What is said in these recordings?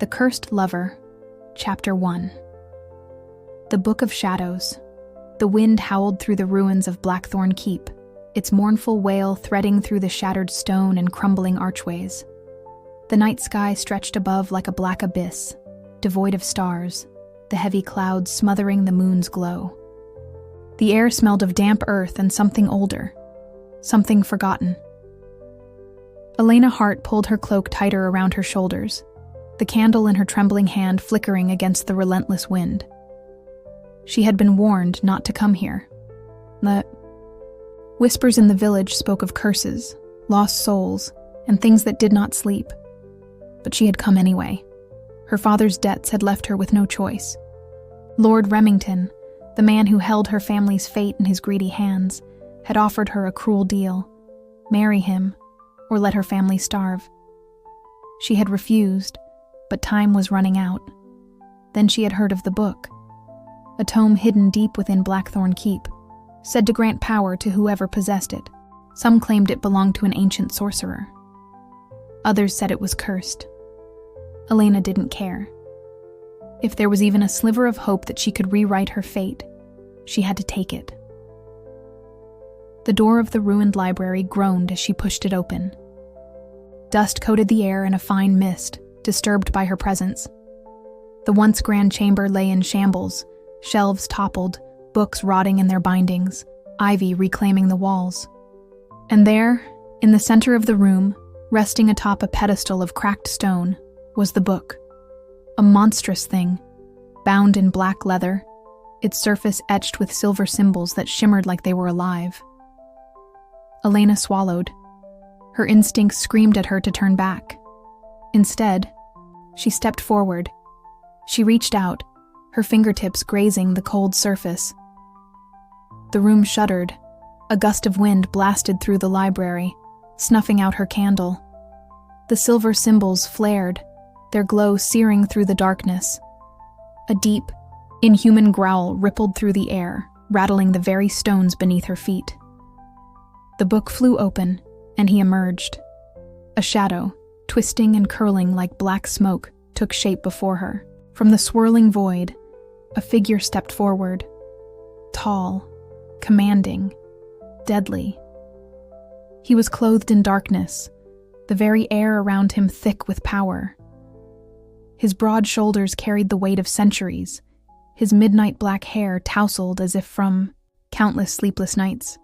The Cursed Lover, Chapter 1. The Book of Shadows. The wind howled through the ruins of Blackthorn Keep, its mournful wail threading through the shattered stone and crumbling archways. The night sky stretched above like a black abyss, devoid of stars, the heavy clouds smothering the moon's glow. The air smelled of damp earth and something older, something forgotten. Elena Hart pulled her cloak tighter around her shoulders, the candle in her trembling hand flickering against the relentless wind. She had been warned not to come here. The whispers in the village spoke of curses, lost souls, and things that did not sleep. But she had come anyway. Her father's debts had left her with no choice. Lord Remington, the man who held her family's fate in his greedy hands, had offered her a cruel deal: marry him, or let her family starve. She had refused, but time was running out. Then she had heard of the book, a tome hidden deep within Blackthorn Keep, said to grant power to whoever possessed it. Some claimed it belonged to an ancient sorcerer. Others said it was cursed. Elena didn't care. If there was even a sliver of hope that she could rewrite her fate, she had to take it. The door of the ruined library groaned as she pushed it open. Dust coated the air in a fine mist, disturbed by her presence. The once grand chamber lay in shambles, shelves toppled, books rotting in their bindings, ivy reclaiming the walls. And there, in the center of the room, resting atop a pedestal of cracked stone, was the book. A monstrous thing, bound in black leather, its surface etched with silver symbols that shimmered like they were alive. Elena swallowed. Her instincts screamed at her to turn back. Instead, she stepped forward. She reached out, her fingertips grazing the cold surface. The room shuddered. A gust of wind blasted through the library, snuffing out her candle. The silver symbols flared, their glow searing through the darkness. A deep, inhuman growl rippled through the air, rattling the very stones beneath her feet. The book flew open, and he emerged. A shadow, twisting and curling like black smoke, took shape before her. From the swirling void, a figure stepped forward. Tall, commanding, deadly. He was clothed in darkness, the very air around him thick with power. His broad shoulders carried the weight of centuries, his midnight black hair tousled as if from countless sleepless nights.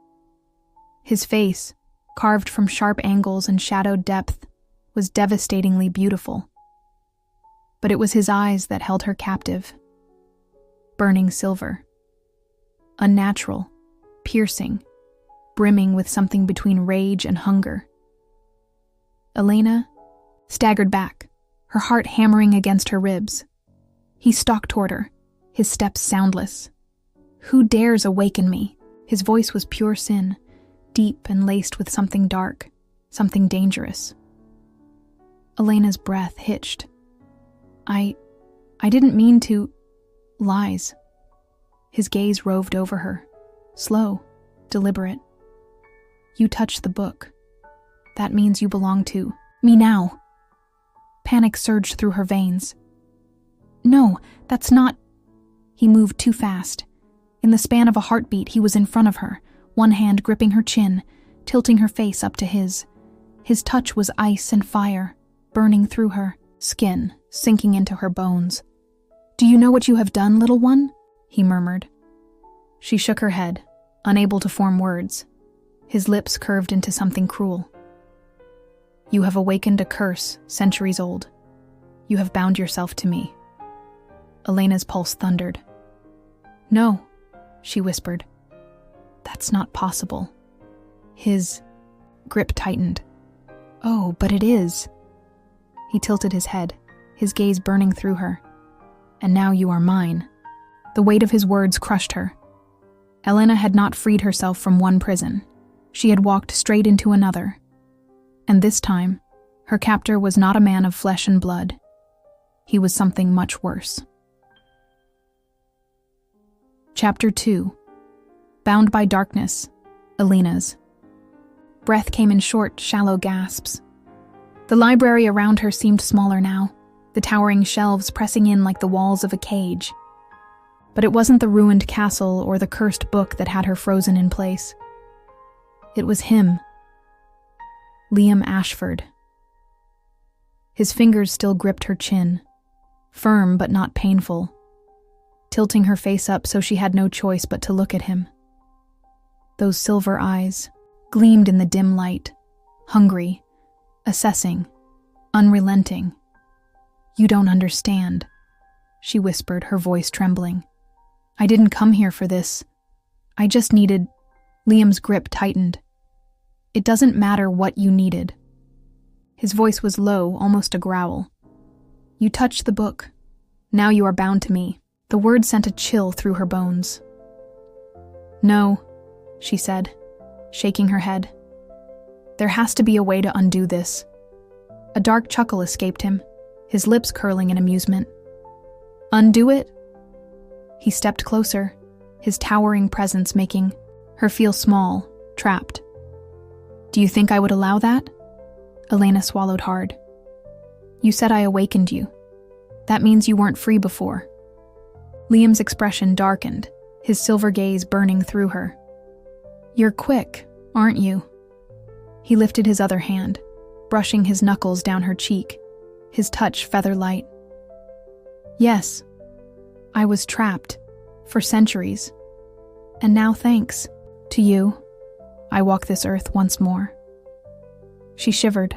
His face, carved from sharp angles and shadowed depth, was devastatingly beautiful. But it was his eyes that held her captive. Burning silver. Unnatural, piercing, brimming with something between rage and hunger. Elena staggered back, her heart hammering against her ribs. He stalked toward her, his steps soundless. "Who dares awaken me?" His voice was pure sin, deep and laced with something dark, something dangerous. Elena's breath hitched. I didn't mean to... Lies. His gaze roved over her, slow, deliberate. "You touched the book. That means you belong to me now." Panic surged through her veins. "No, that's not..." He moved too fast. In the span of a heartbeat, he was in front of her, one hand gripping her chin, tilting her face up to his. His touch was ice and fire, burning through her, skin sinking into her bones. "Do you know what you have done, little one?" he murmured. She shook her head, unable to form words. His lips curved into something cruel. "You have awakened a curse centuries old. You have bound yourself to me." Elena's pulse thundered. "No," she whispered. "That's not possible." His grip tightened. "Oh, but it is." He tilted his head, his gaze burning through her. "And now you are mine." The weight of his words crushed her. Elena had not freed herself from one prison. She had walked straight into another. And this time, her captor was not a man of flesh and blood. He was something much worse. Chapter 2. Bound by darkness, Elena's. Breath came in short, shallow gasps. The library around her seemed smaller now, the towering shelves pressing in like the walls of a cage. But it wasn't the ruined castle or the cursed book that had her frozen in place. It was him. Liam Ashford. His fingers still gripped her chin, firm but not painful, tilting her face up so she had no choice but to look at him. Those silver eyes gleamed in the dim light, hungry, assessing, unrelenting. "You don't understand," she whispered, her voice trembling. "I didn't come here for this. I just needed—" Liam's grip tightened. "It doesn't matter what you needed." His voice was low, almost a growl. "You touched the book. Now you are bound to me." The word sent a chill through her bones. "No," she said, shaking her head. "There has to be a way to undo this." A dark chuckle escaped him, his lips curling in amusement. "Undo it?" He stepped closer, his towering presence making her feel small, trapped. "Do you think I would allow that?" Elena swallowed hard. "You said I awakened you. That means you weren't free before." Liam's expression darkened, his silver gaze burning through her. "You're quick, aren't you?" He lifted his other hand, brushing his knuckles down her cheek, his touch feather-light. "Yes, I was trapped, for centuries. And now thanks to you, I walk this earth once more." She shivered.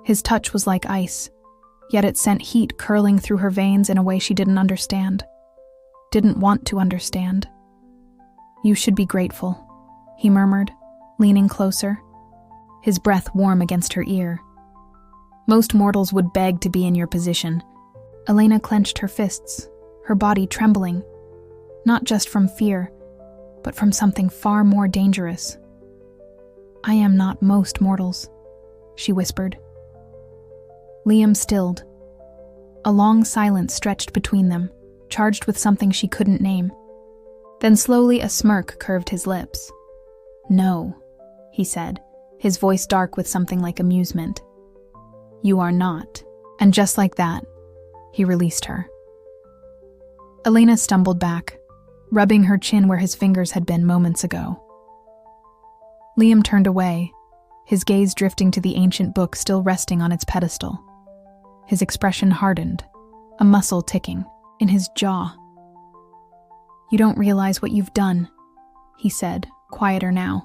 His touch was like ice, yet it sent heat curling through her veins in a way she didn't understand. Didn't want to understand. "You should be grateful," he murmured, leaning closer, his breath warm against her ear. "Most mortals would beg to be in your position." Elena clenched her fists, her body trembling, not just from fear, but from something far more dangerous. "I am not most mortals," she whispered. Liam stilled. A long silence stretched between them, charged with something she couldn't name. Then slowly a smirk curved his lips. "No," he said, his voice dark with something like amusement. "You are not." And just like that, he released her. Elena stumbled back, rubbing her chin where his fingers had been moments ago. Liam turned away, his gaze drifting to the ancient book still resting on its pedestal. His expression hardened, a muscle ticking in his jaw. "You don't realize what you've done," he said, quieter now.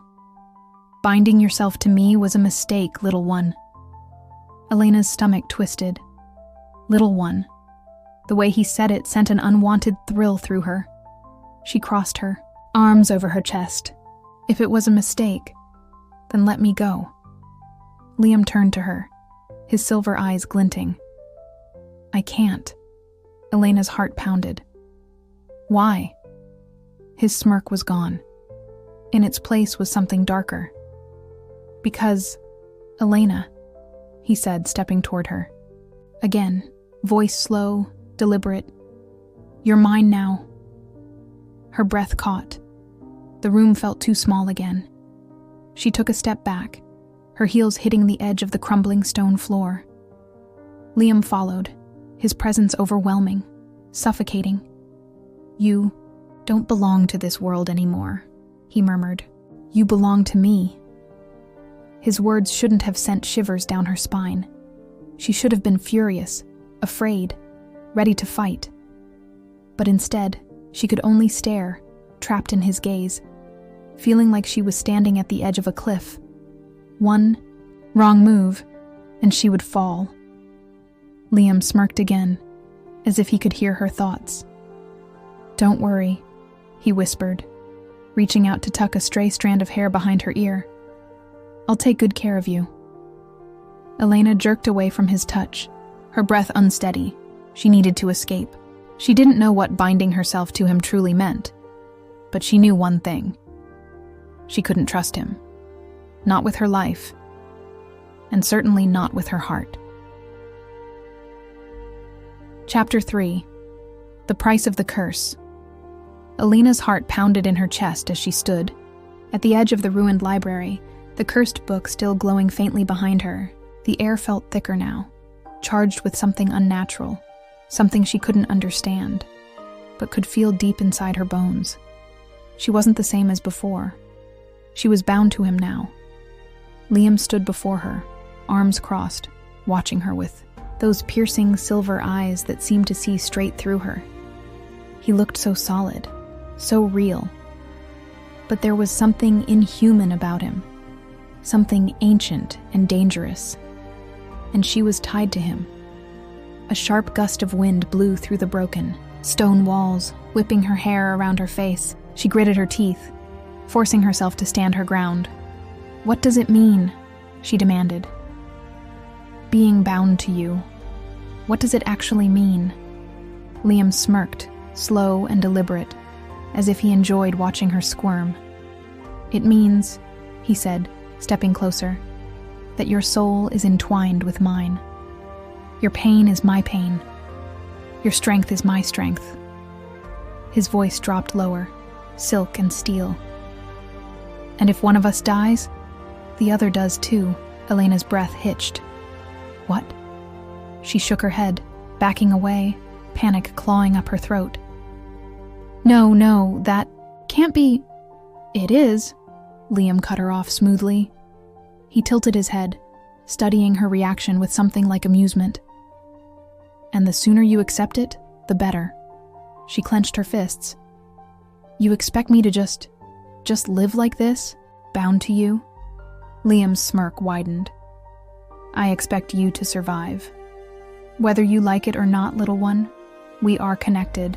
"Binding yourself to me was a mistake, little one." Elena's stomach twisted. "Little one." The way he said it sent an unwanted thrill through her. She crossed her arms over her chest. "If it was a mistake, then let me go." Liam turned to her, his silver eyes glinting. "I can't." Elena's heart pounded. "Why?" His smirk was gone. In its place was something darker. "Because, Elena," he said, stepping toward her. Again, voice slow, deliberate. "You're mine now." Her breath caught. The room felt too small again. She took a step back, her heels hitting the edge of the crumbling stone floor. Liam followed, his presence overwhelming, suffocating. "You don't belong to this world anymore," he murmured. "You belong to me." His words shouldn't have sent shivers down her spine. She should have been furious, afraid, ready to fight. But instead, she could only stare, trapped in his gaze, feeling like she was standing at the edge of a cliff. One wrong move, and she would fall. Liam smirked again, as if he could hear her thoughts. "Don't worry," he whispered, reaching out to tuck a stray strand of hair behind her ear. "I'll take good care of you." Elena jerked away from his touch, her breath unsteady. She needed to escape. She didn't know what binding herself to him truly meant, but she knew one thing. She couldn't trust him. Not with her life, and certainly not with her heart. Chapter 3. The Price of the Curse. Elena's heart pounded in her chest as she stood. At the edge of the ruined library, the cursed book still glowing faintly behind her, the air felt thicker now, charged with something unnatural, something she couldn't understand, but could feel deep inside her bones. She wasn't the same as before. She was bound to him now. Liam stood before her, arms crossed, watching her with those piercing silver eyes that seemed to see straight through her. He looked so solid, so real. But there was something inhuman about him, something ancient and dangerous. And she was tied to him. A sharp gust of wind blew through the broken stone walls, whipping her hair around her face. She gritted her teeth, forcing herself to stand her ground. "What does it mean?" she demanded. "Being bound to you. What does it actually mean?" Liam smirked, slow and deliberate, as if he enjoyed watching her squirm. "It means," he said, stepping closer, "that your soul is entwined with mine. Your pain is my pain. Your strength is my strength." His voice dropped lower, silk and steel. "And if one of us dies, the other does too." Elena's breath hitched. "What?" She shook her head, backing away, panic clawing up her throat. No, that can't be." "It is," Liam cut her off smoothly. He tilted his head, studying her reaction with something like amusement. "And the sooner you accept it, the better." She clenched her fists. "You expect me to just live like this, bound to you?" Liam's smirk widened. "I expect you to survive. Whether you like it or not, little one, we are connected."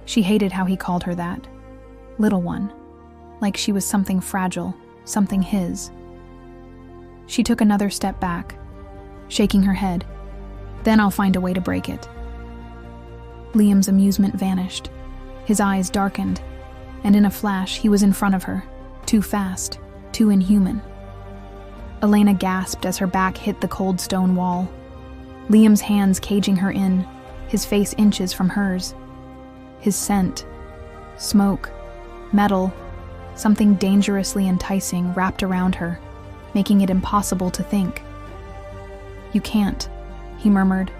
She hated how he called her that. Little one. Like she was something fragile, something his. She took another step back, shaking her head. "Then I'll find a way to break it." Liam's amusement vanished. His eyes darkened, and in a flash he was in front of her, too fast, too inhuman. Elena gasped as her back hit the cold stone wall. Liam's hands caging her in, his face inches from hers. His scent, smoke, metal, something dangerously enticing wrapped around her, making it impossible to think. "You can't," he murmured,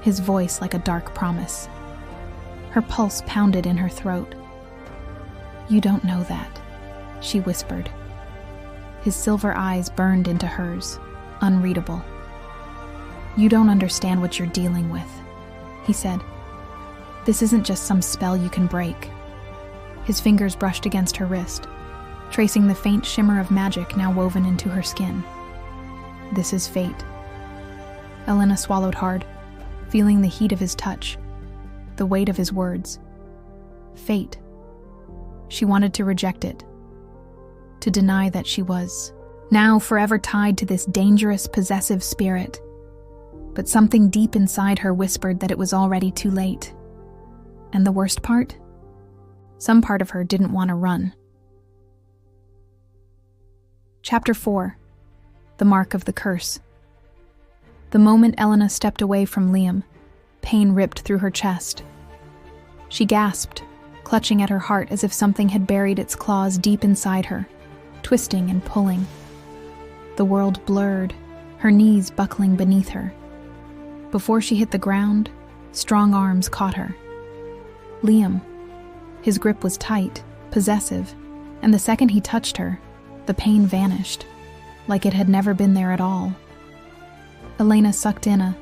his voice like a dark promise. Her pulse pounded in her throat. "You don't know that," she whispered. His silver eyes burned into hers, unreadable. "You don't understand what you're dealing with," he said. "This isn't just some spell you can break." His fingers brushed against her wrist, tracing the faint shimmer of magic now woven into her skin. "This is fate." Elena swallowed hard, feeling the heat of his touch, the weight of his words. Fate. She wanted to reject it, to deny that she was now forever tied to this dangerous, possessive spirit. But something deep inside her whispered that it was already too late. And the worst part? Some part of her didn't want to run. Chapter 4. The Mark of the Curse. The moment Elena stepped away from Liam, pain ripped through her chest. She gasped, clutching at her heart as if something had buried its claws deep inside her, twisting and pulling. The world blurred, her knees buckling beneath her. Before she hit the ground, strong arms caught her. Liam. His grip was tight, possessive, and the second he touched her, the pain vanished, like it had never been there at all. Elena sucked in a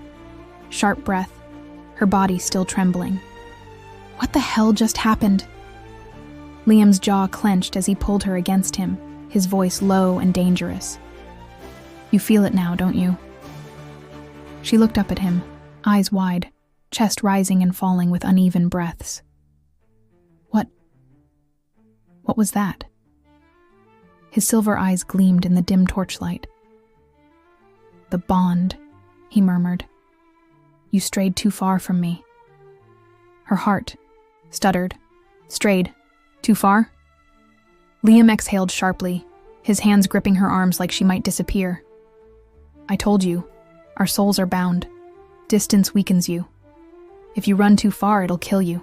sharp breath, her body still trembling. What the hell just happened? Liam's jaw clenched as he pulled her against him, his voice low and dangerous. "You feel it now, don't you?" She looked up at him, eyes wide, chest rising and falling with uneven breaths. What was that? His silver eyes gleamed in the dim torchlight. "The bond," he murmured. "You strayed too far from me." Her heart stuttered. "Strayed? Too far?" Liam exhaled sharply, his hands gripping her arms like she might disappear. "I told you, our souls are bound. Distance weakens you. If you run too far, it'll kill you."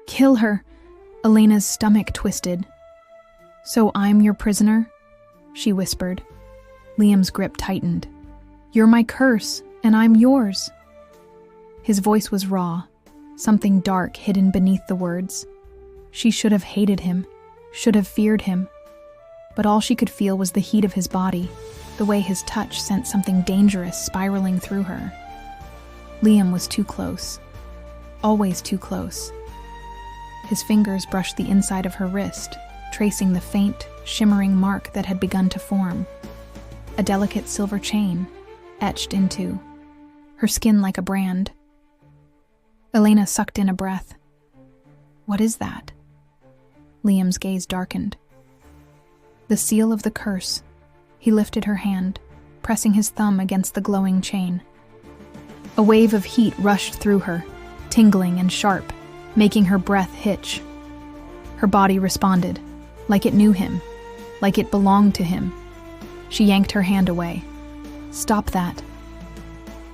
"Kill her?" Elena's stomach twisted. "So I'm your prisoner?" she whispered. Liam's grip tightened. "You're my curse," And I'm yours." His voice was raw, something dark hidden beneath the words. She should have hated him, should have feared him, but all she could feel was the heat of his body, the way his touch sent something dangerous spiraling through her. Liam was too close, always too close. His fingers brushed the inside of her wrist, tracing the faint, shimmering mark that had begun to form. A delicate silver chain, etched into her skin like a brand. Elena sucked in a breath. "What is that?" Liam's gaze darkened. "The seal of the curse." He lifted her hand, pressing his thumb against the glowing chain. A wave of heat rushed through her, tingling and sharp, making her breath hitch. Her body responded, like it knew him, like it belonged to him. She yanked her hand away. "Stop that."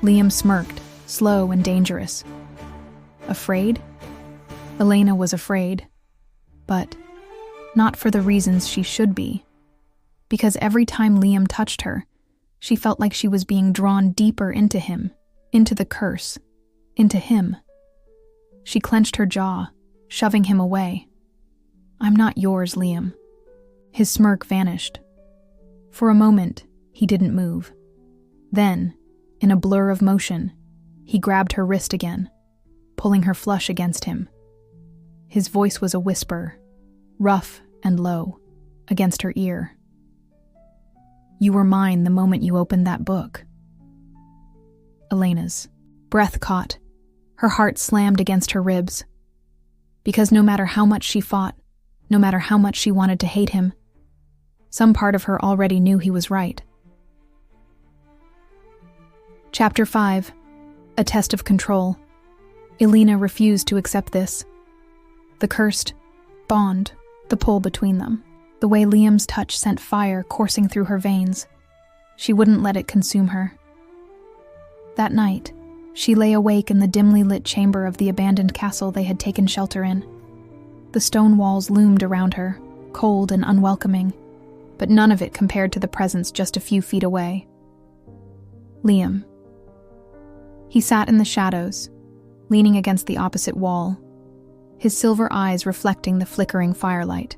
Liam smirked, slow and dangerous. Afraid? Elena was afraid, but not for the reasons she should be. Because every time Liam touched her, she felt like she was being drawn deeper into him, into the curse, into him. She clenched her jaw, shoving him away. "I'm not yours, Liam." His smirk vanished. For a moment, he didn't move. Then, in a blur of motion, he grabbed her wrist again, pulling her flush against him. His voice was a whisper, rough and low, against her ear. "You were mine the moment you opened that book." Elena's breath caught. Her heart slammed against her ribs. Because no matter how much she fought, no matter how much she wanted to hate him, some part of her already knew he was right. Chapter 5. A Test of Control. Elena refused to accept this. The cursed bond, the pull between them, the way Liam's touch sent fire coursing through her veins. She wouldn't let it consume her. That night, she lay awake in the dimly lit chamber of the abandoned castle they had taken shelter in. The stone walls loomed around her, cold and unwelcoming, but none of it compared to the presence just a few feet away. Liam. He sat in the shadows, leaning against the opposite wall, his silver eyes reflecting the flickering firelight.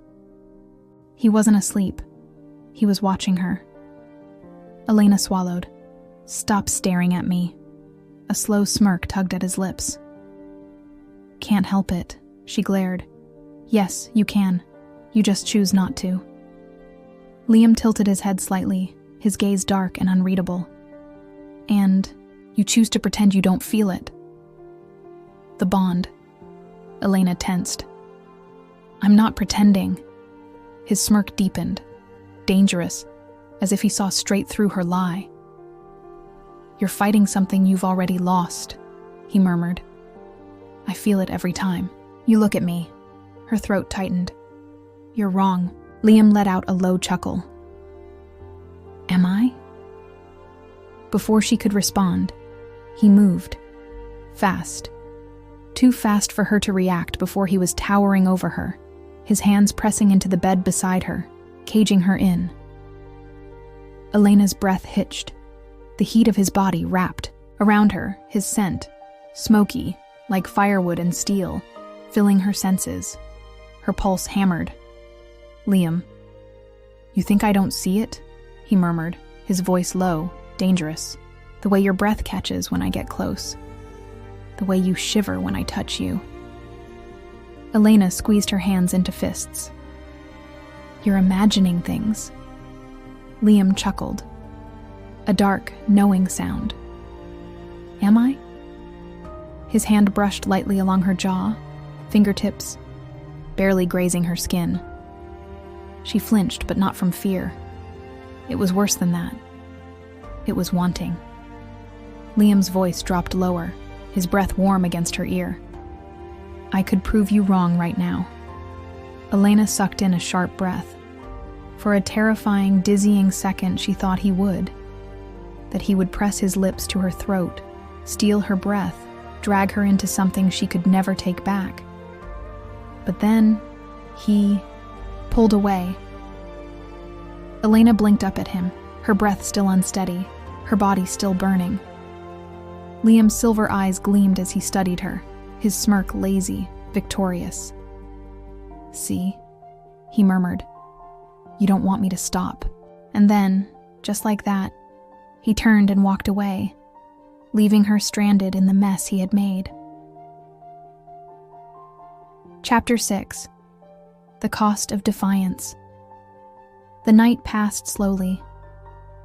He wasn't asleep. He was watching her. Elena swallowed. "Stop staring at me." A slow smirk tugged at his lips. "Can't help it," she glared. "Yes, you can. You just choose not to." Liam tilted his head slightly, his gaze dark and unreadable. "And you choose to pretend you don't feel it." The bond. Elena tensed. "I'm not pretending." His smirk deepened, dangerous, as if he saw straight through her lie. "You're fighting something you've already lost," he murmured. "I feel it every time. You look at me." Her throat tightened. "You're wrong." Liam let out a low chuckle. "Am I?" Before she could respond, he moved. Fast. Too fast for her to react before he was towering over her, his hands pressing into the bed beside her, caging her in. Elena's breath hitched. The heat of his body wrapped around her, his scent, smoky, like firewood and steel, filling her senses. Her pulse hammered. "Liam, you think I don't see it?" he murmured, his voice low, dangerous. "The way your breath catches when I get close. The way you shiver when I touch you." Elena squeezed her hands into fists. "You're imagining things." Liam chuckled. A dark, knowing sound. "Am I?" His hand brushed lightly along her jaw, fingertips, barely grazing her skin. She flinched, but not from fear. It was worse than that. It was wanting. Liam's voice dropped lower, his breath warm against her ear. "I could prove you wrong right now." Elena sucked in a sharp breath. For a terrifying, dizzying second, she thought he would. That he would press his lips to her throat, steal her breath, drag her into something she could never take back. But then, he pulled away. Elena blinked up at him, her breath still unsteady, her body still burning. Liam's silver eyes gleamed as he studied her, his smirk lazy, victorious. "See," he murmured. "You don't want me to stop." And then, just like that, he turned and walked away, leaving her stranded in the mess he had made. Chapter 6. The Cost of Defiance. The night passed slowly.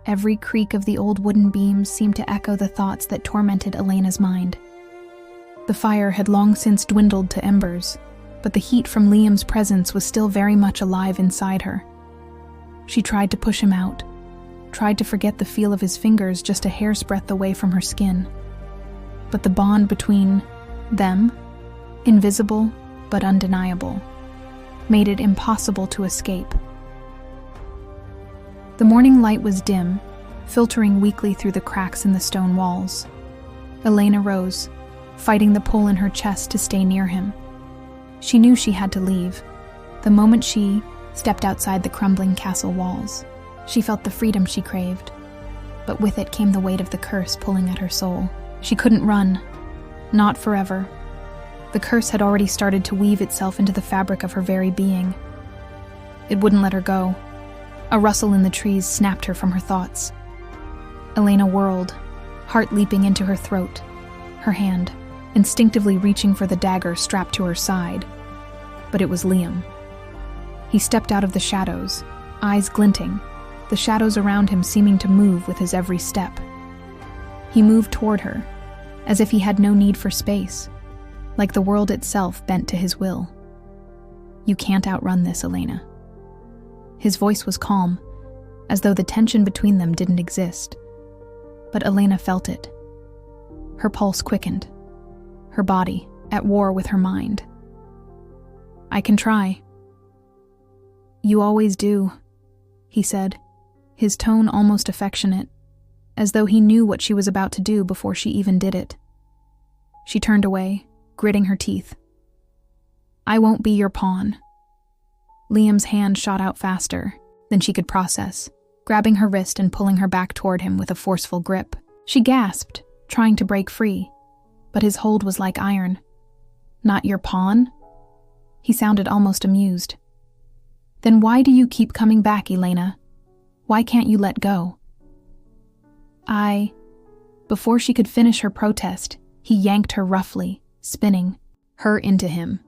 Every creak of the old wooden beams seemed to echo the thoughts that tormented Elena's mind. The fire had long since dwindled to embers, but the heat from Liam's presence was still very much alive inside her. She tried to push him out, tried to forget the feel of his fingers just a hair's breadth away from her skin. But the bond between them, invisible but undeniable, made it impossible to escape. The morning light was dim, filtering weakly through the cracks in the stone walls. Elena rose, fighting the pull in her chest to stay near him. She knew she had to leave. The moment she stepped outside the crumbling castle walls, she felt the freedom she craved. But with it came the weight of the curse pulling at her soul. She couldn't run. Not forever. The curse had already started to weave itself into the fabric of her very being. It wouldn't let her go. A rustle in the trees snapped her from her thoughts. Elena whirled, heart leaping into her throat, her hand instinctively reaching for the dagger strapped to her side. But it was Liam. He stepped out of the shadows, eyes glinting, the shadows around him seeming to move with his every step. He moved toward her, as if he had no need for space, like the world itself bent to his will. "You can't outrun this, Elena." His voice was calm, as though the tension between them didn't exist. But Elena felt it. Her pulse quickened, her body at war with her mind. "I can try." "You always do," he said, his tone almost affectionate, as though he knew what she was about to do before she even did it. She turned away, gritting her teeth. "I won't be your pawn." Liam's hand shot out faster than she could process, grabbing her wrist and pulling her back toward him with a forceful grip. She gasped, trying to break free, but his hold was like iron. "Not your pawn?" He sounded almost amused. "Then why do you keep coming back, Elena? Why can't you let go?" Before she could finish her protest, he yanked her roughly, spinning her into him.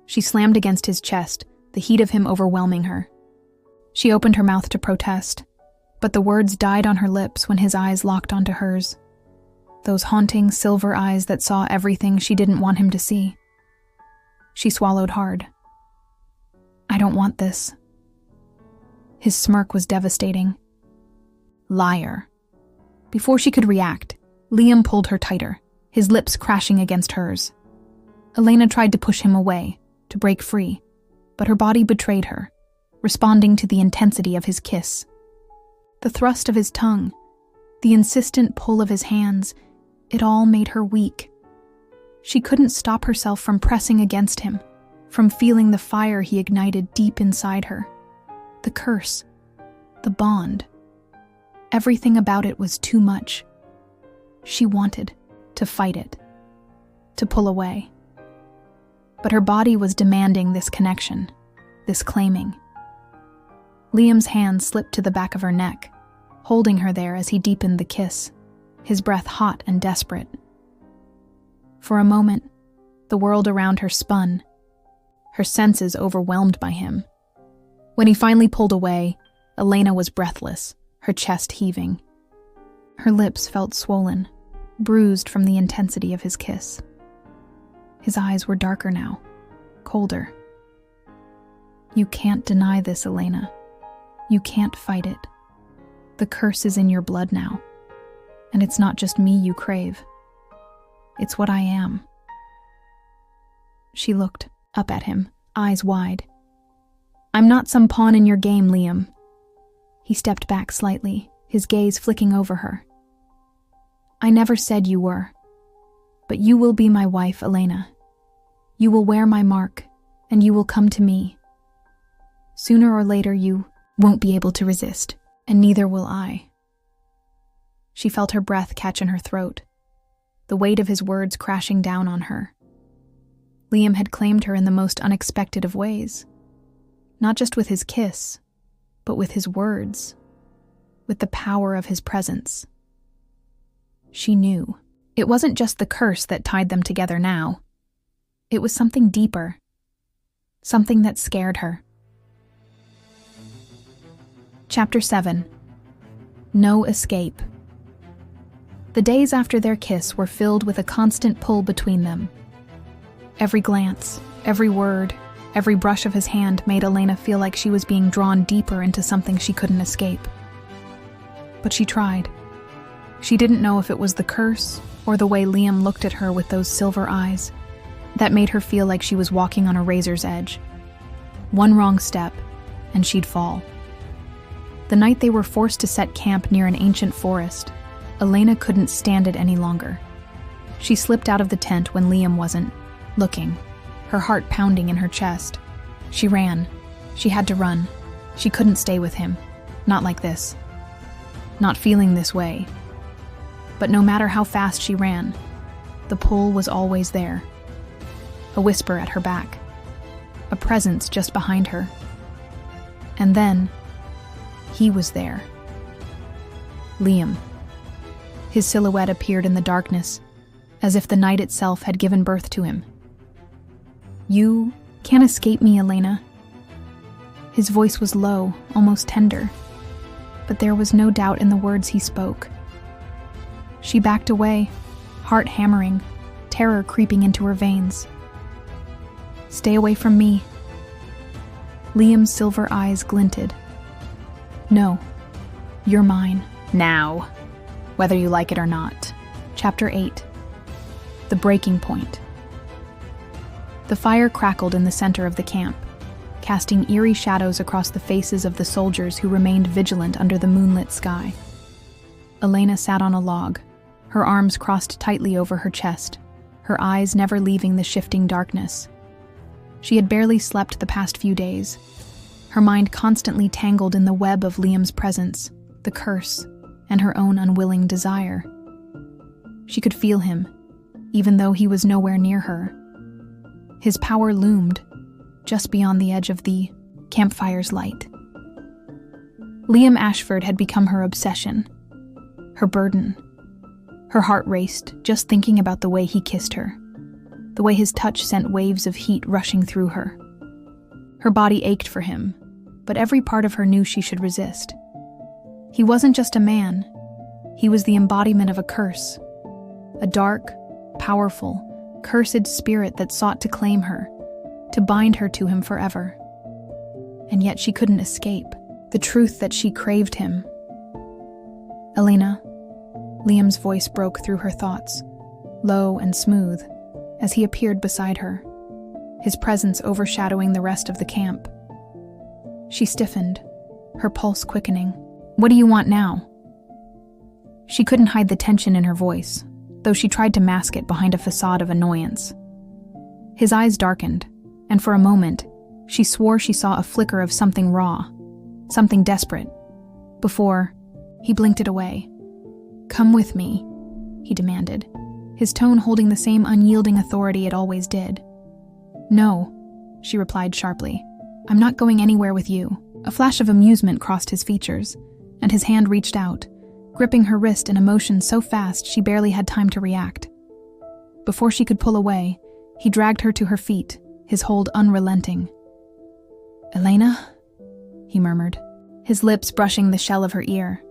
She slammed against his chest, the heat of him overwhelming her. She opened her mouth to protest, but the words died on her lips when his eyes locked onto hers. Those haunting silver eyes that saw everything she didn't want him to see. She swallowed hard. "I don't want this." His smirk was devastating. "Liar." Before she could react, Liam pulled her tighter, his lips crashing against hers. Elena tried to push him away, to break free, but her body betrayed her, responding to the intensity of his kiss. The thrust of his tongue, the insistent pull of his hands, it all made her weak. She couldn't stop herself from pressing against him, from feeling the fire he ignited deep inside her. The curse, the bond. Everything about it was too much. She wanted to fight it, to pull away. But her body was demanding this connection, this claiming. Liam's hand slipped to the back of her neck, holding her there as he deepened the kiss, his breath hot and desperate. For a moment, the world around her spun, her senses overwhelmed by him. When he finally pulled away, Elena was breathless, her chest heaving. Her lips felt swollen, bruised from the intensity of his kiss. His eyes were darker now, colder. "You can't deny this, Elena. You can't fight it. The curse is in your blood now, and it's not just me you crave. It's what I am." She looked up at him, eyes wide. "I'm not some pawn in your game, Liam." He stepped back slightly, his gaze flicking over her. "I never said you were. But you will be my wife, Elena. You will wear my mark, and you will come to me. Sooner or later you won't be able to resist, and neither will I." She felt her breath catch in her throat. the weight of his words crashing down on her. Liam had claimed her in the most unexpected of ways. Not just with his kiss, but with his words, with the power of his presence. She knew. It wasn't just the curse that tied them together now. It was something deeper, something that scared her. Chapter 7. No Escape. The days after their kiss were filled with a constant pull between them. Every glance, every word, every brush of his hand made Elena feel like she was being drawn deeper into something she couldn't escape. But she tried. She didn't know if it was the curse or the way Liam looked at her with those silver eyes that made her feel like she was walking on a razor's edge. One wrong step, and she'd fall. The night they were forced to set camp near an ancient forest, Elena couldn't stand it any longer. She slipped out of the tent when Liam wasn't looking, her heart pounding in her chest. She ran. She had to run. She couldn't stay with him. Not like this. Not feeling this way. But no matter how fast she ran, the pull was always there. A whisper at her back. A presence just behind her. And then, he was there. Liam. His silhouette appeared in the darkness, as if the night itself had given birth to him. "You can't escape me, Elena." His voice was low, almost tender, but there was no doubt in the words he spoke. She backed away, heart hammering, terror creeping into her veins. "Stay away from me." Liam's silver eyes glinted. "No, you're mine. Now, whether you like it or not." Chapter 8. The Breaking Point. The fire crackled in the center of the camp, casting eerie shadows across the faces of the soldiers who remained vigilant under the moonlit sky. Elena sat on a log, her arms crossed tightly over her chest, her eyes never leaving the shifting darkness. She had barely slept the past few days, her mind constantly tangled in the web of Liam's presence, the curse, and her own unwilling desire. She could feel him, even though he was nowhere near her. His power loomed, just beyond the edge of the campfire's light. Liam Ashford had become her obsession, her burden. Her heart raced, just thinking about the way he kissed her, the way his touch sent waves of heat rushing through her. Her body ached for him, but every part of her knew she should resist. He wasn't just a man, he was the embodiment of a curse, a dark, powerful, cursed spirit that sought to claim her, to bind her to him forever. And yet she couldn't escape the truth that she craved him. "Elena," Liam's voice broke through her thoughts, low and smooth, as he appeared beside her, his presence overshadowing the rest of the camp. She stiffened, her pulse quickening. "What do you want now?" She couldn't hide the tension in her voice, though she tried to mask it behind a facade of annoyance. His eyes darkened, and for a moment, she swore she saw a flicker of something raw, something desperate, before he blinked it away. "Come with me," he demanded, his tone holding the same unyielding authority it always did. "No," she replied sharply. "I'm not going anywhere with you." A flash of amusement crossed his features, and his hand reached out, gripping her wrist in a motion so fast she barely had time to react. Before she could pull away, he dragged her to her feet, his hold unrelenting. "Elena?" he murmured, his lips brushing the shell of her ear.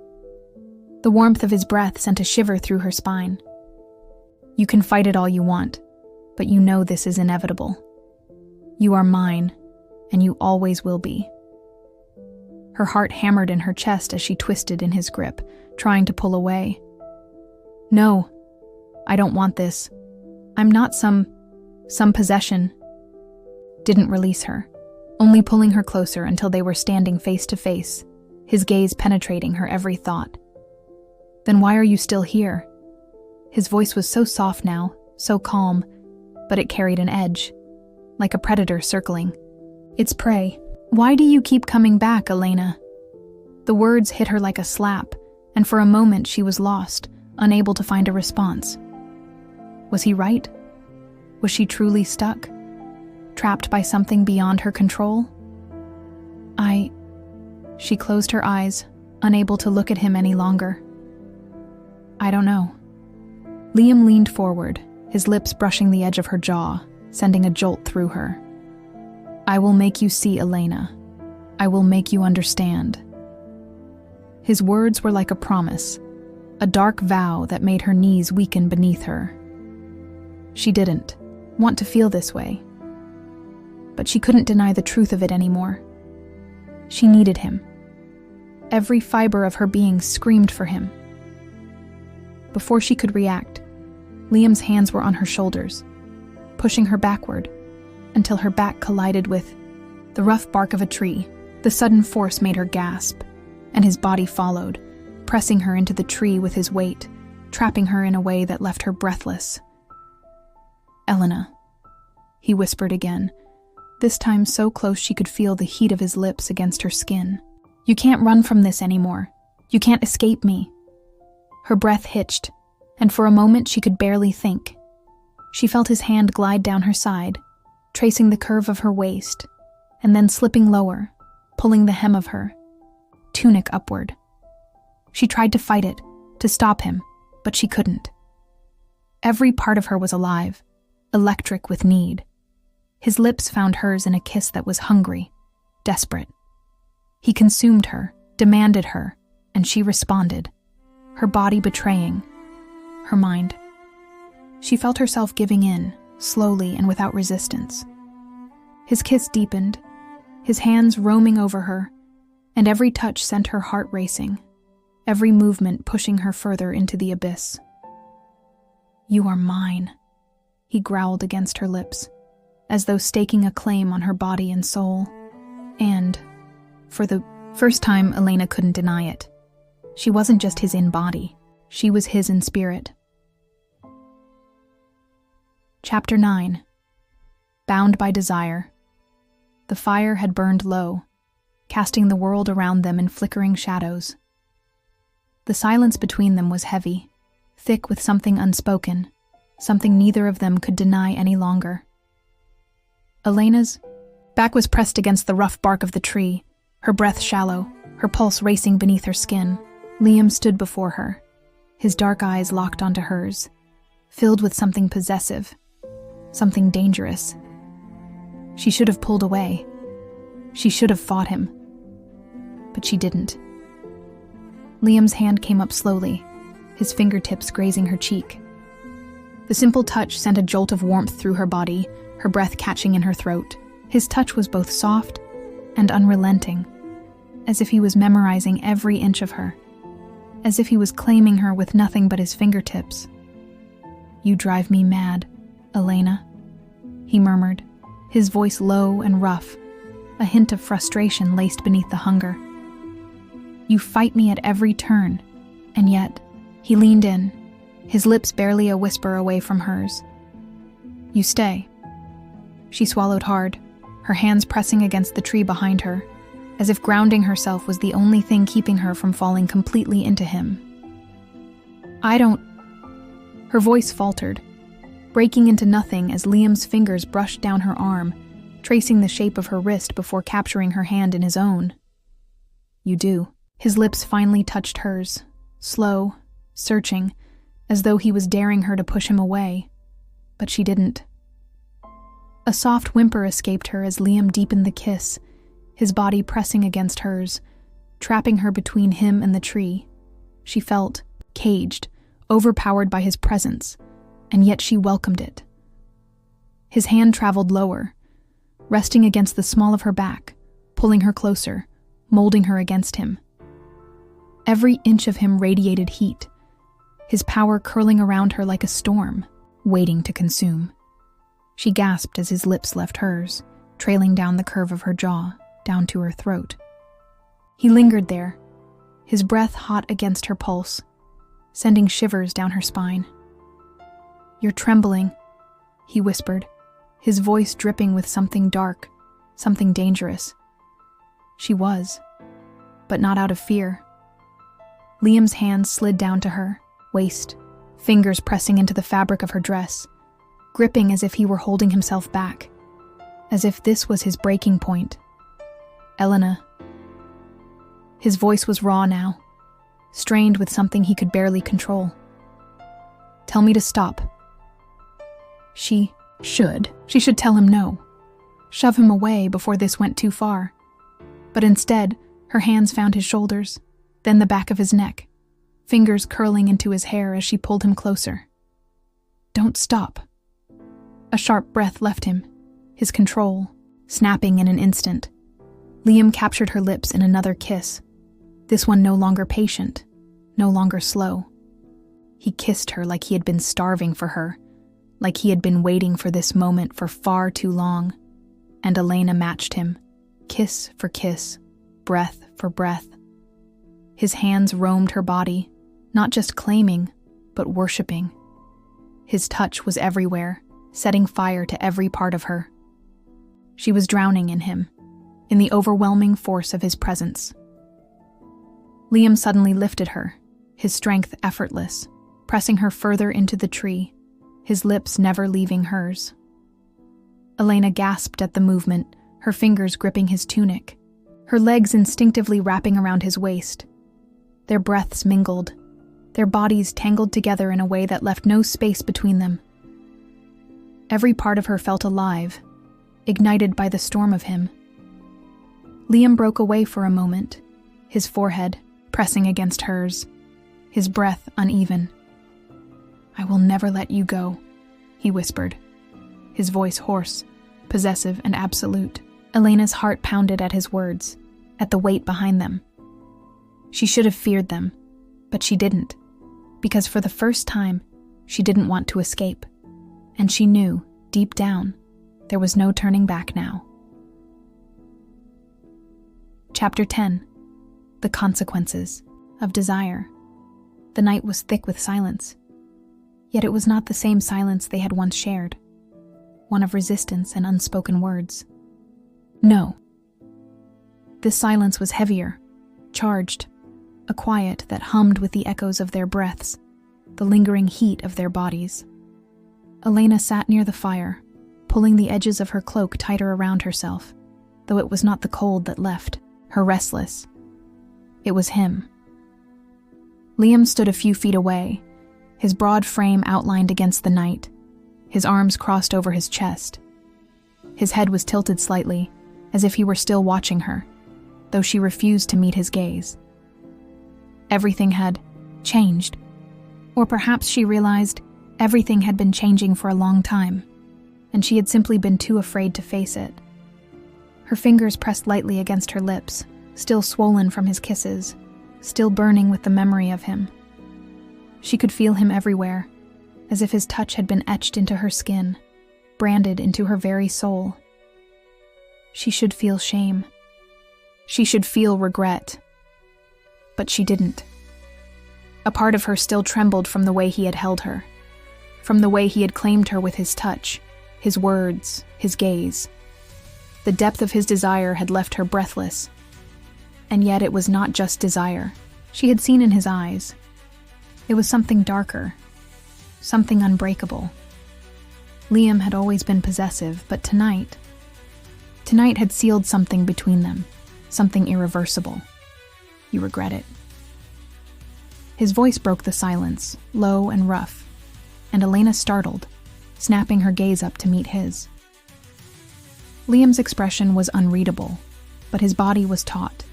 The warmth of his breath sent a shiver through her spine. "You can fight it all you want, but you know this is inevitable. You are mine, and you always will be." Her heart hammered in her chest as she twisted in his grip, trying to pull away. "No, I don't want this. I'm not some possession." Didn't release her, only pulling her closer until they were standing face to face, his gaze penetrating her every thought. "Then why are you still here?" His voice was so soft now, so calm, but it carried an edge, like a predator circling its prey. "Why do you keep coming back, Elena?" The words hit her like a slap, and for a moment she was lost, unable to find a response. Was he right? Was she truly stuck? Trapped by something beyond her control? She closed her eyes, unable to look at him any longer. I don't know. Liam leaned forward, his lips brushing the edge of her jaw, sending a jolt through her. I will make you see, Elena. I will make you understand. His words were like a promise, a dark vow that made her knees weaken beneath her. She didn't want to feel this way, but she couldn't deny the truth of it anymore. She needed him. Every fiber of her being screamed for him. Before she could react, Liam's hands were on her shoulders, pushing her backward until her back collided with the rough bark of a tree. The sudden force made her gasp, and his body followed, pressing her into the tree with his weight, trapping her in a way that left her breathless. Elena, he whispered again, this time so close she could feel the heat of his lips against her skin. You can't run from this anymore. You can't escape me. Her breath hitched, and for a moment she could barely think. She felt his hand glide down her side, tracing the curve of her waist, and then slipping lower, pulling the hem of her tunic upward. She tried to fight it, to stop him, but she couldn't. Every part of her was alive, electric with need. His lips found hers in a kiss that was hungry, desperate. He consumed her, demanded her, and she responded, her body betraying, her mind. She felt herself giving in, slowly and without resistance. His kiss deepened, his hands roaming over her, and every touch sent her heart racing, every movement pushing her further into the abyss. You are mine, he growled against her lips, as though staking a claim on her body and soul. And, for the first time, Elena couldn't deny it. She wasn't just his in body, she was his in spirit. Chapter 9. Bound by Desire. The fire had burned low, casting the world around them in flickering shadows. The silence between them was heavy, thick with something unspoken, something neither of them could deny any longer. Elena's back was pressed against the rough bark of the tree, her breath shallow, her pulse racing beneath her skin. Liam stood before her, his dark eyes locked onto hers, filled with something possessive, something dangerous. She should have pulled away. She should have fought him. But she didn't. Liam's hand came up slowly, his fingertips grazing her cheek. The simple touch sent a jolt of warmth through her body, her breath catching in her throat. His touch was both soft and unrelenting, as if he was memorizing every inch of her, as if he was claiming her with nothing but his fingertips. You drive me mad, Elena, he murmured, his voice low and rough, a hint of frustration laced beneath the hunger. You fight me at every turn, and yet, he leaned in, his lips barely a whisper away from hers. You stay. She swallowed hard, her hands pressing against the tree behind her, as if grounding herself was the only thing keeping her from falling completely into him. I don't... Her voice faltered, breaking into nothing as Liam's fingers brushed down her arm, tracing the shape of her wrist before capturing her hand in his own. You do. His lips finally touched hers, slow, searching, as though he was daring her to push him away, but she didn't. A soft whimper escaped her as Liam deepened the kiss, his body pressing against hers, trapping her between him and the tree. She felt caged, overpowered by his presence, and yet she welcomed it. His hand traveled lower, resting against the small of her back, pulling her closer, molding her against him. Every inch of him radiated heat, his power curling around her like a storm, waiting to consume. She gasped as his lips left hers, trailing down the curve of her jaw, down to her throat. He lingered there, his breath hot against her pulse, sending shivers down her spine. You're trembling, he whispered, his voice dripping with something dark, something dangerous. She was, but not out of fear. Liam's hand slid down to her, waist, fingers pressing into the fabric of her dress, gripping as if he were holding himself back, as if this was his breaking point. "Elena." His voice was raw now, strained with something he could barely control. "Tell me to stop." She should tell him no, shove him away before this went too far. But instead, her hands found his shoulders, then the back of his neck, fingers curling into his hair as she pulled him closer. "Don't stop." A sharp breath left him, his control snapping in an instant. Liam captured her lips in another kiss, this one no longer patient, no longer slow. He kissed her like he had been starving for her, like he had been waiting for this moment for far too long, and Elena matched him, kiss for kiss, breath for breath. His hands roamed her body, not just claiming, but worshipping. His touch was everywhere, setting fire to every part of her. She was drowning in him, in the overwhelming force of his presence. Liam suddenly lifted her, his strength effortless, pressing her further into the tree, his lips never leaving hers. Elena gasped at the movement, her fingers gripping his tunic, her legs instinctively wrapping around his waist. Their breaths mingled, their bodies tangled together in a way that left no space between them. Every part of her felt alive, ignited by the storm of him. Liam broke away for a moment, his forehead pressing against hers, his breath uneven. "I will never let you go," he whispered, his voice hoarse, possessive and absolute. Elena's heart pounded at his words, at the weight behind them. She should have feared them, but she didn't, because for the first time, she didn't want to escape, and she knew, deep down, there was no turning back now. Chapter 10. The Consequences of Desire. The night was thick with silence, yet it was not the same silence they had once shared, one of resistance and unspoken words. No. This silence was heavier, charged, a quiet that hummed with the echoes of their breaths, the lingering heat of their bodies. Elena sat near the fire, pulling the edges of her cloak tighter around herself, though it was not the cold that left her restless. It was him. Liam stood a few feet away, his broad frame outlined against the night, his arms crossed over his chest. His head was tilted slightly, as if he were still watching her, though she refused to meet his gaze. Everything had changed, or perhaps she realized everything had been changing for a long time, and she had simply been too afraid to face it. Her fingers pressed lightly against her lips, still swollen from his kisses, still burning with the memory of him. She could feel him everywhere, as if his touch had been etched into her skin, branded into her very soul. She should feel shame. She should feel regret. But she didn't. A part of her still trembled from the way he had held her, from the way he had claimed her with his touch, his words, his gaze. The depth of his desire had left her breathless. And yet it was not just desire. She had seen in his eyes. It was something darker, something unbreakable. Liam had always been possessive, but tonight had sealed something between them, something irreversible. "You regret it." His voice broke the silence, low and rough, and Elena startled, snapping her gaze up to meet his. Liam's expression was unreadable, but his body was taut,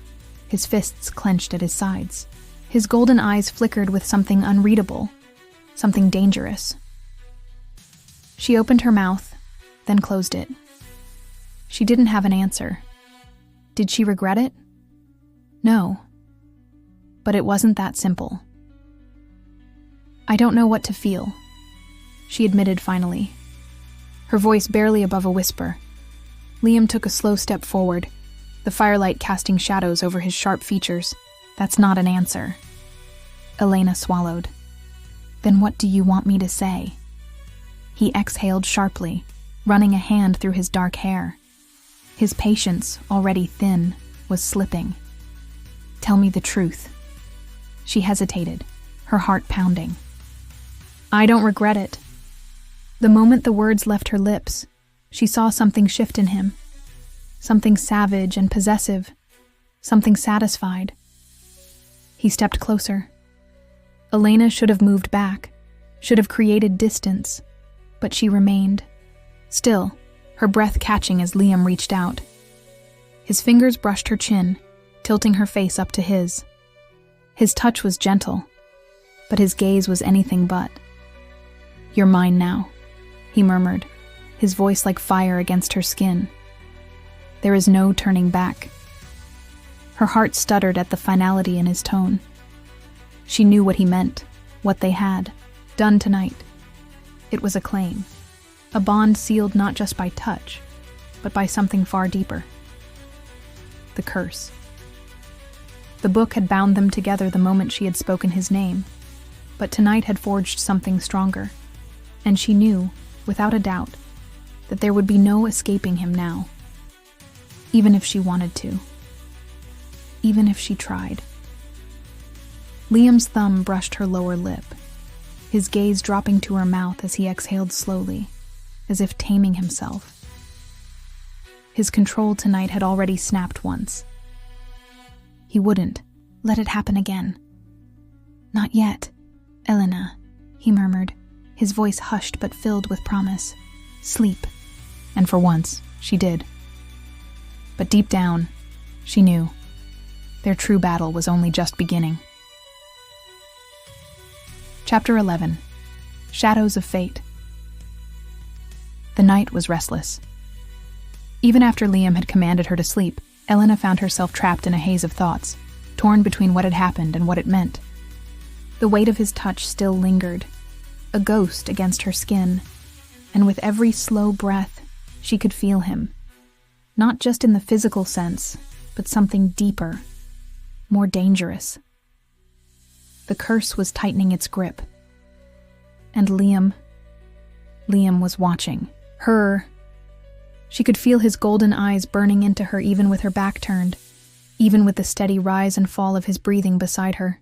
his fists clenched at his sides. His golden eyes flickered with something unreadable, something dangerous. She opened her mouth, then closed it. She didn't have an answer. Did she regret it? No. But it wasn't that simple. "I don't know what to feel," she admitted finally, her voice barely above a whisper. Liam took a slow step forward, the firelight casting shadows over his sharp features. "That's not an answer." Elena swallowed. "Then what do you want me to say?" He exhaled sharply, running a hand through his dark hair. His patience, already thin, was slipping. "Tell me the truth." She hesitated, her heart pounding. I don't regret it. The moment the words left her lips, she saw something shift in him. Something savage and possessive. Something satisfied. He stepped closer. Elena should have moved back, should have created distance, but she remained. Still, her breath catching as Liam reached out. His fingers brushed her chin, tilting her face up to his. His touch was gentle, but his gaze was anything but. "You're mine now," he murmured, his voice like fire against her skin. There is no turning back. Her heart stuttered at the finality in his tone. She knew what he meant, what they had done tonight. It was a claim, a bond sealed not just by touch, but by something far deeper. The curse. The book had bound them together the moment she had spoken his name, but tonight had forged something stronger, and she knew, without a doubt, that there would be no escaping him now, even if she wanted to, even if she tried. Liam's thumb brushed her lower lip, his gaze dropping to her mouth as he exhaled slowly, as if taming himself. His control tonight had already snapped once. He wouldn't let it happen again. "Not yet, Elena," he murmured, his voice hushed but filled with promise. "Sleep." And for once, she did. But deep down, she knew their true battle was only just beginning. Chapter 11. Shadows of Fate. The night was restless. Even after Liam had commanded her to sleep, Elena found herself trapped in a haze of thoughts, torn between what had happened and what it meant. The weight of his touch still lingered, a ghost against her skin, and with every slow breath, she could feel him. Not just in the physical sense, but something deeper, more dangerous. The curse was tightening its grip. And Liam was watching. Her. She could feel his golden eyes burning into her even with her back turned, even with the steady rise and fall of his breathing beside her.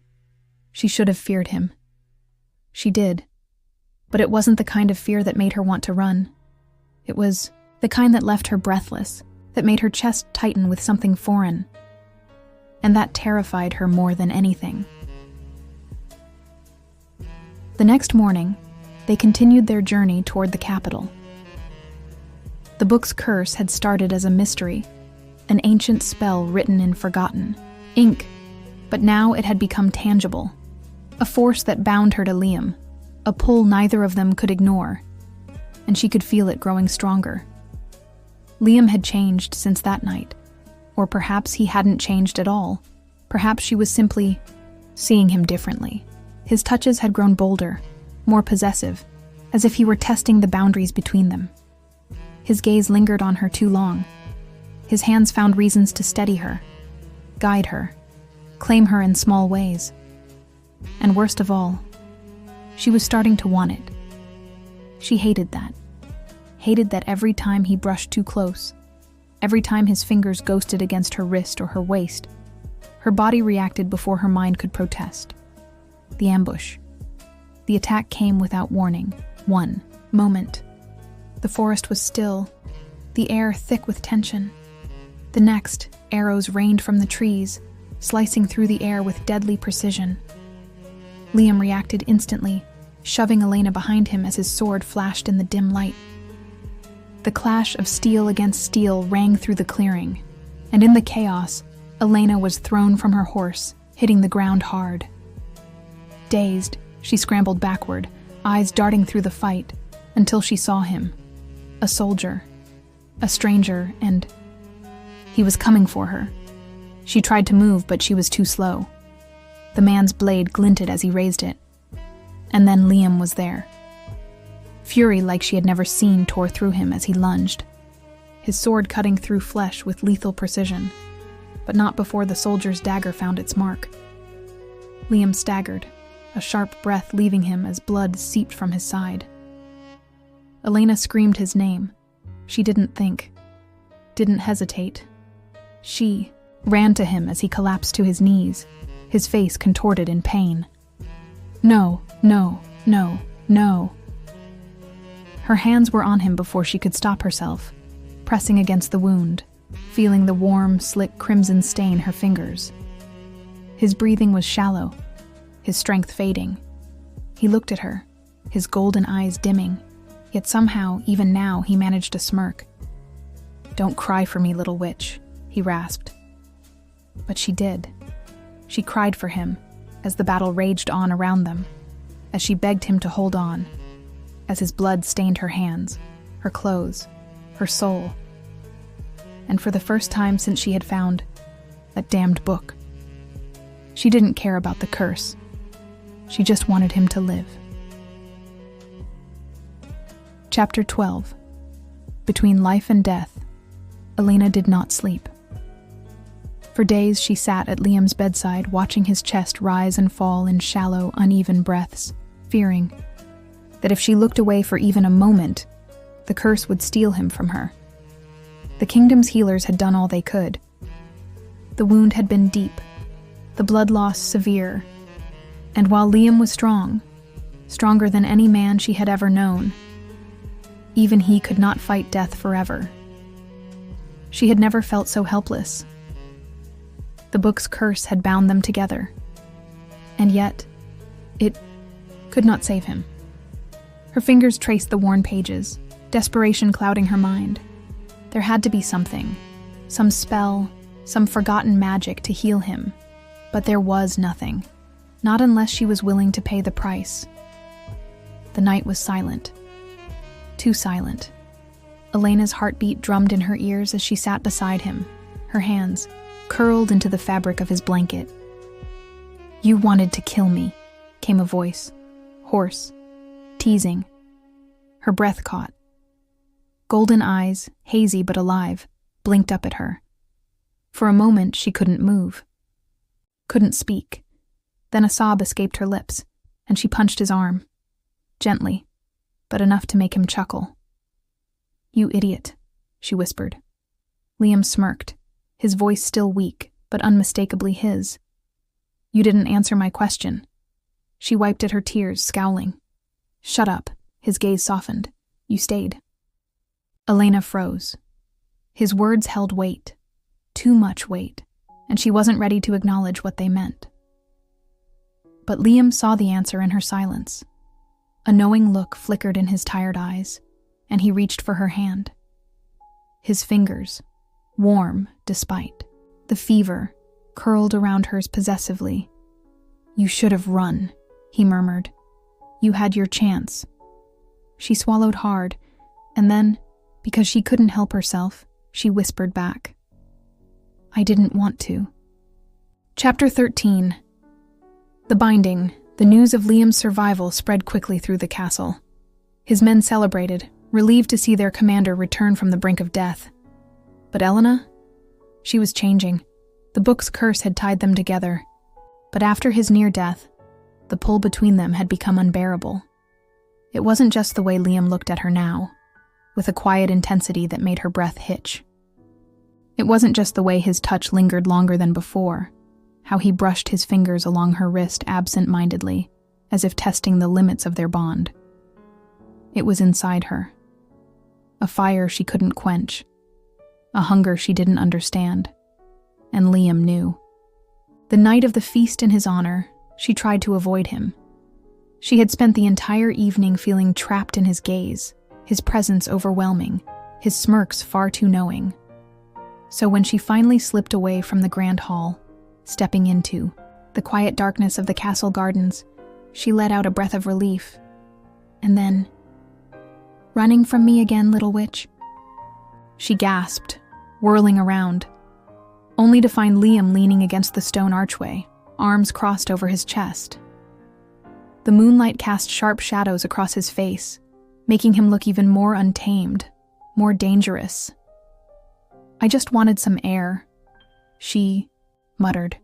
She should have feared him. She did. But it wasn't the kind of fear that made her want to run. It was the kind that left her breathless, that made her chest tighten with something foreign. And that terrified her more than anything. The next morning, they continued their journey toward the capital. The book's curse had started as a mystery, an ancient spell written in forgotten ink, but now it had become tangible, a force that bound her to Liam, a pull neither of them could ignore, and she could feel it growing stronger. Liam had changed since that night, or perhaps he hadn't changed at all. Perhaps she was simply seeing him differently. His touches had grown bolder, more possessive, as if he were testing the boundaries between them. His gaze lingered on her too long. His hands found reasons to steady her, guide her, claim her in small ways. And worst of all, she was starting to want it. She hated that. Hated that every time he brushed too close, every time his fingers ghosted against her wrist or her waist, her body reacted before her mind could protest. The ambush. The attack came without warning. One moment. The forest was still, the air thick with tension. The next, arrows rained from the trees, slicing through the air with deadly precision. Liam reacted instantly, shoving Elena behind him as his sword flashed in the dim light. The clash of steel against steel rang through the clearing, and in the chaos, Elena was thrown from her horse, hitting the ground hard. Dazed, she scrambled backward, eyes darting through the fight, until she saw him. A soldier, a stranger, and he was coming for her. She tried to move, but she was too slow. The man's blade glinted as he raised it. And then Liam was there. Fury like she had never seen tore through him as he lunged, his sword cutting through flesh with lethal precision, but not before the soldier's dagger found its mark. Liam staggered, a sharp breath leaving him as blood seeped from his side. Elena screamed his name. She didn't think, didn't hesitate. She ran to him as he collapsed to his knees, his face contorted in pain. No, no, no, No. Her hands were on him before she could stop herself, pressing against the wound, feeling the warm, slick crimson stain her fingers. His breathing was shallow, his strength fading. He looked at her, his golden eyes dimming, yet somehow, even now, he managed a smirk. "Don't cry for me, little witch," he rasped. But she did. She cried for him, as the battle raged on around them, as she begged him to hold on, as his blood stained her hands, her clothes, her soul. And for the first time since she had found that damned book, she didn't care about the curse. She just wanted him to live. Chapter 12. Between life and death, Elena did not sleep. For days she sat at Liam's bedside, watching his chest rise and fall in shallow, uneven breaths, fearing that if she looked away for even a moment, the curse would steal him from her. The kingdom's healers had done all they could. The wound had been deep, the blood loss severe, and while Liam was strong, stronger than any man she had ever known, even he could not fight death forever. She had never felt so helpless. The book's curse had bound them together, and yet, it could not save him. Her fingers traced the worn pages, desperation clouding her mind. There had to be something, some spell, some forgotten magic to heal him, but there was nothing, not unless she was willing to pay the price. The night was silent, too silent. Elena's heartbeat drummed in her ears as she sat beside him, her hands curled into the fabric of his blanket. "You wanted to kill me," came a voice, hoarse, teasing. Her breath caught. Golden eyes, hazy but alive, blinked up at her. For a moment she couldn't move, couldn't speak. Then a sob escaped her lips, and she punched his arm, gently, but enough to make him chuckle. "You idiot," she whispered. Liam smirked, his voice still weak, but unmistakably his. "You didn't answer my question." She wiped at her tears, scowling. "Shut up." His gaze softened. "You stayed." Elena froze. His words held weight, too much weight, and she wasn't ready to acknowledge what they meant. But Liam saw the answer in her silence. A knowing look flickered in his tired eyes, and he reached for her hand. His fingers, warm despite the fever, curled around hers possessively. "You should have run," he murmured. "You had your chance." She swallowed hard, and then, because she couldn't help herself, she whispered back, "I didn't want to." Chapter 13. The binding, the news of Liam's survival spread quickly through the castle. His men celebrated, relieved to see their commander return from the brink of death. But Elena? She was changing. The book's curse had tied them together. But after his near death, the pull between them had become unbearable. It wasn't just the way Liam looked at her now, with a quiet intensity that made her breath hitch. It wasn't just the way his touch lingered longer than before, how he brushed his fingers along her wrist absent-mindedly, as if testing the limits of their bond. It was inside her. A fire she couldn't quench, a hunger she didn't understand, and Liam knew. The night of the feast in his honor, she tried to avoid him. She had spent the entire evening feeling trapped in his gaze, his presence overwhelming, his smirks far too knowing. So when she finally slipped away from the grand hall, stepping into the quiet darkness of the castle gardens, she let out a breath of relief. And then, "Running from me again, little witch?" She gasped, whirling around, only to find Liam leaning against the stone archway, arms crossed over his chest. The moonlight cast sharp shadows across his face, making him look even more untamed, more dangerous. "I just wanted some air," she muttered.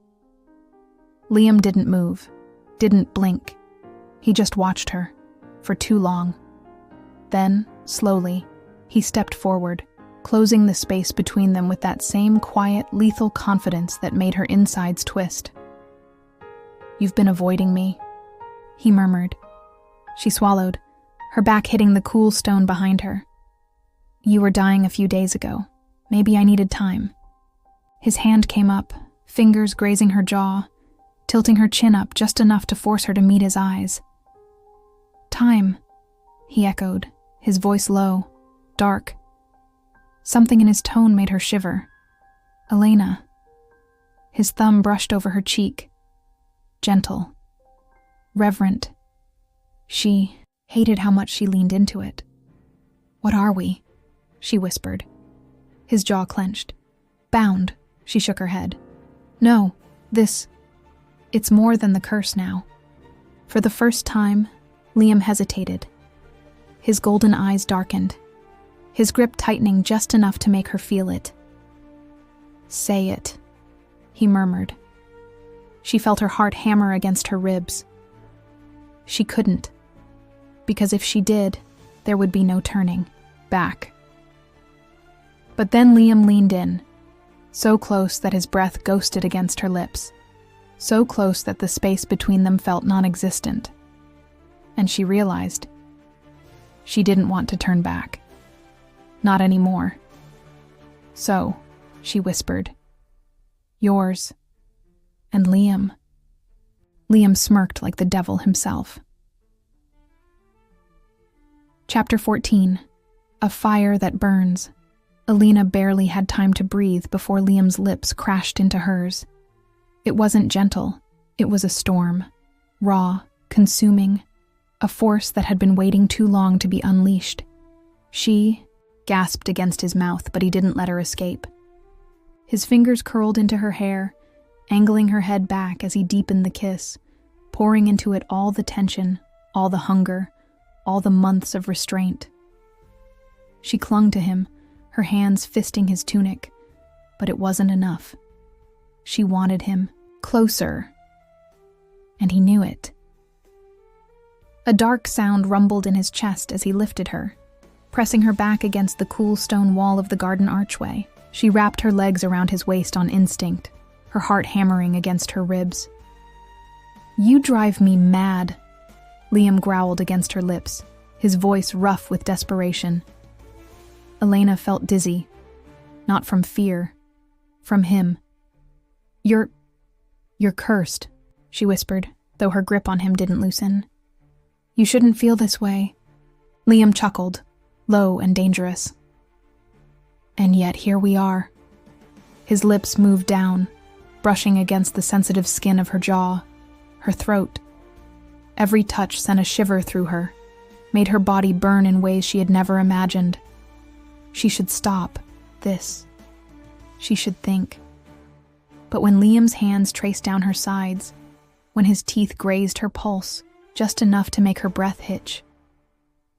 Liam didn't move, didn't blink. He just watched her, for too long. Then, slowly, he stepped forward, closing the space between them with that same quiet, lethal confidence that made her insides twist. "You've been avoiding me," he murmured. She swallowed, her back hitting the cool stone behind her. You were dying a few days ago. Maybe I needed time. His hand came up, fingers grazing her jaw, tilting her chin up just enough to force her to meet his eyes. Time, he echoed, his voice low, dark. Something in his tone made her shiver. Elena. His thumb brushed over her cheek. Gentle. Reverent. She hated how much she leaned into it. What are we? She whispered. His jaw clenched. Bound, she shook her head. No, it's more than the curse now. For the first time, Liam hesitated. His golden eyes darkened, his grip tightening just enough to make her feel it. Say it, he murmured. She felt her heart hammer against her ribs. She couldn't, because if she did, there would be no turning back. But then Liam leaned in, so close that his breath ghosted against her lips, so close that the space between them felt non-existent. And she realized she didn't want to turn back. Not anymore. So, she whispered, yours and Liam. Liam smirked like the devil himself. Chapter 14. A Fire That Burns. Elena barely had time to breathe before Liam's lips crashed into hers. It wasn't gentle. It was a storm. Raw, consuming. A force that had been waiting too long to be unleashed. She gasped against his mouth, but he didn't let her escape. His fingers curled into her hair, angling her head back as he deepened the kiss, pouring into it all the tension, all the hunger, all the months of restraint. She clung to him, her hands fisting his tunic, but it wasn't enough. She wanted him closer, and he knew it. A dark sound rumbled in his chest as he lifted her, pressing her back against the cool stone wall of the garden archway. She wrapped her legs around his waist on instinct, her heart hammering against her ribs. You drive me mad, Liam growled against her lips, his voice rough with desperation. Elena felt dizzy, not from fear, from him. You're cursed, she whispered, though her grip on him didn't loosen. You shouldn't feel this way. Liam chuckled, low and dangerous. And yet here we are. His lips moved down, brushing against the sensitive skin of her jaw, her throat. Every touch sent a shiver through her, made her body burn in ways she had never imagined. She should stop this. She should think. But when Liam's hands traced down her sides, when his teeth grazed her pulse, just enough to make her breath hitch,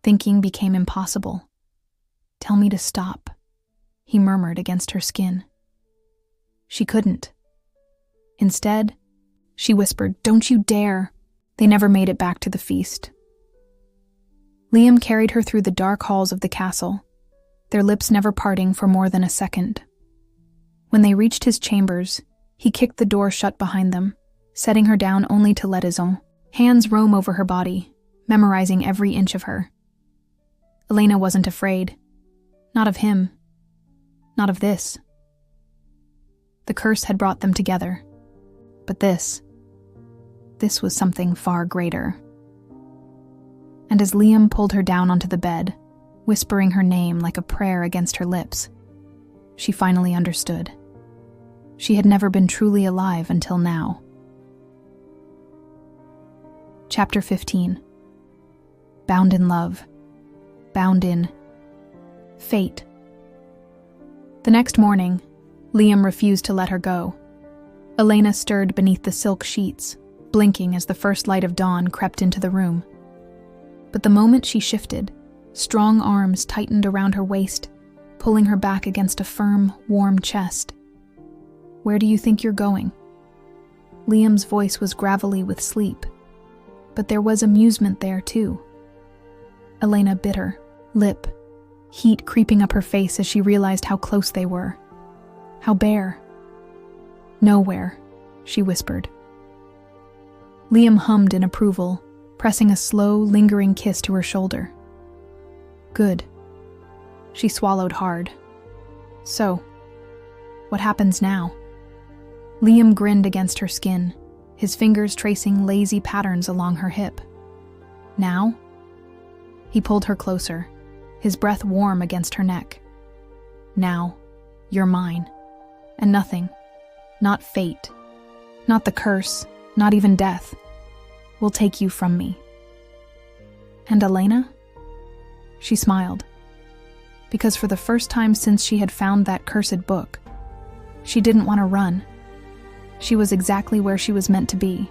thinking became impossible. Tell me to stop, he murmured against her skin. She couldn't. Instead, she whispered, don't you dare. They never made it back to the feast. Liam carried her through the dark halls of the castle, their lips never parting for more than a second. When they reached his chambers, he kicked the door shut behind them, setting her down only to let his own hands roam over her body, memorizing every inch of her. Elena wasn't afraid. Not of him. Not of this. The curse had brought them together. But this was something far greater. And as Liam pulled her down onto the bed, whispering her name like a prayer against her lips, she finally understood. She had never been truly alive until now. Chapter 15. Bound in love. Bound in fate. The next morning, Liam refused to let her go. Elena stirred beneath the silk sheets, blinking as the first light of dawn crept into the room. But the moment she shifted, strong arms tightened around her waist, pulling her back against a firm, warm chest. Where do you think you're going? Liam's voice was gravelly with sleep, but there was amusement there too. Elena bit her lip, heat creeping up her face as she realized how close they were. How bare. Nowhere, she whispered. Liam hummed in approval, pressing a slow, lingering kiss to her shoulder. Good. She swallowed hard. So, what happens now? Liam grinned against her skin, his fingers tracing lazy patterns along her hip. Now? He pulled her closer, his breath warm against her neck. Now, you're mine. And nothing, not fate, not the curse, not even death, will take you from me. And Elena? She smiled. Because for the first time since she had found that cursed book, she didn't want to run. She was exactly where she was meant to be,